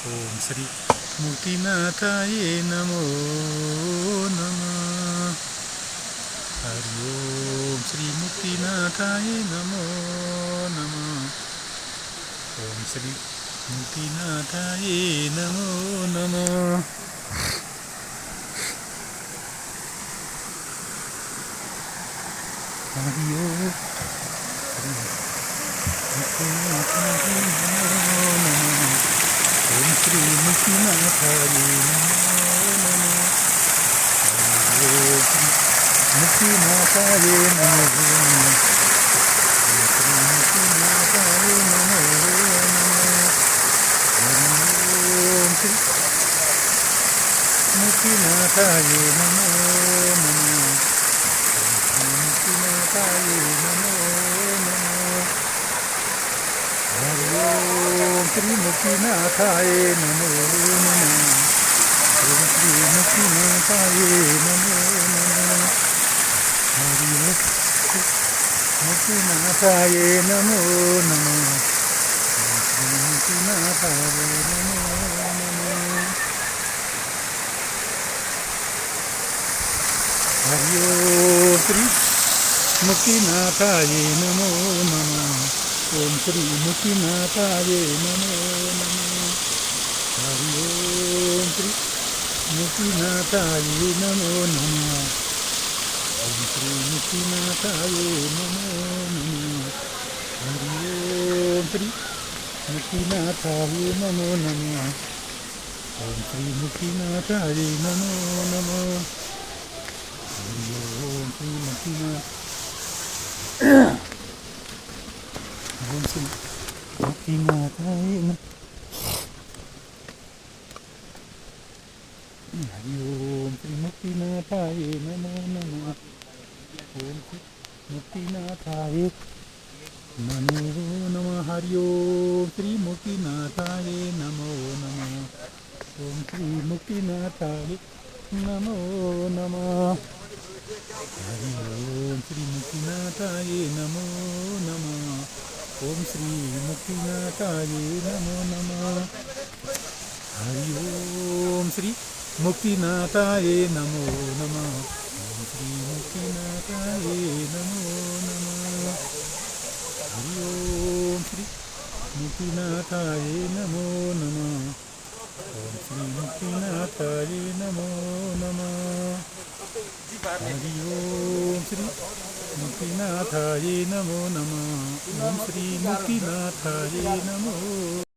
ఓం శ్రీ ముక్తినాథాయే నమో నమః. హరి ఓం శ్రీ ముక్తినాథాయే నమో నమః. ఓం శ్రీ ముక్తినాథాయే నమో నమః. హరి ఓం శ్రీ ముక్తినాథాయే నమో నమః. ఓం శ్రీ ముక్తినాథాయే నమో నమః. హరి ఓం శ్రీ ముక్తినాథాయే నమో నమః. ఓం శ్రీ ముక్తినాథాయే నమో నమః. హరి ఓం శ్రీ ముక్తినాథాయే నమో నమః. ఓం శ్రీ ముక్తినాథాయే నమో నమః. హరి ఓం శ్రీ ముక్తినాథాయే నమో నమః. ఓం శ్రీ ముక్తినాథాయే నమో నమః. హరి ఓం ముక్తినాథాయే నమో నమః. ఓం శ్రీ ముక్తినాథాయే నమో నమః. హరి ఓం శ్రీ ముక్తినాథాయే నమో నమః. ఓం శ్రీ ముక్తినాథాయే నమో నమః. హరి ఓం శ్రీ ముక్తినాథాయే నమో నమః. ఓం శ్రీ ముక్తినాథాయే నమో నమః. హరి ఓం శ్రీ ముక్తినాథాయే నమో నమః. ఓం శ్రీ ముక్తినాథాయే నమో నమః. హరి ఓం శ్రీ ముక్తినాథ ఓం శ్రీ ముక్తినాథాయే నమః. హరి ఓం శ్రీ ముక్తినాథాయే నమో నమః. ఓం శ్రీ ముక్తినాథాయే నమో నమః. హరి ఓం శ్రీ ముక్తినాథాయే నమో నమః. ఓం శ్రీ ముక్తినాథాయే నమో నమః. హరి ఓం శ్రీ ముక్తినాథాయే నమో నమః. ఓం శ్రీ ముక్తినాథాయే నమో నమః. హరి ఓం శ్రీ ముక్తినాథాయే నమో నమః. ఓం శ్రీ ముక్తినాథాయే నమో నమః. హరి ఓం శ్రీ ముక్తినాథాయే నమో నమః. ఓం శ్రీ ముక్తినాథాయే నమో నమః. హరి ఓం శ్రీ ముక్తినాథాయే నమో నమః. ఓం శ్రీ ముక్తినాథాయే నమో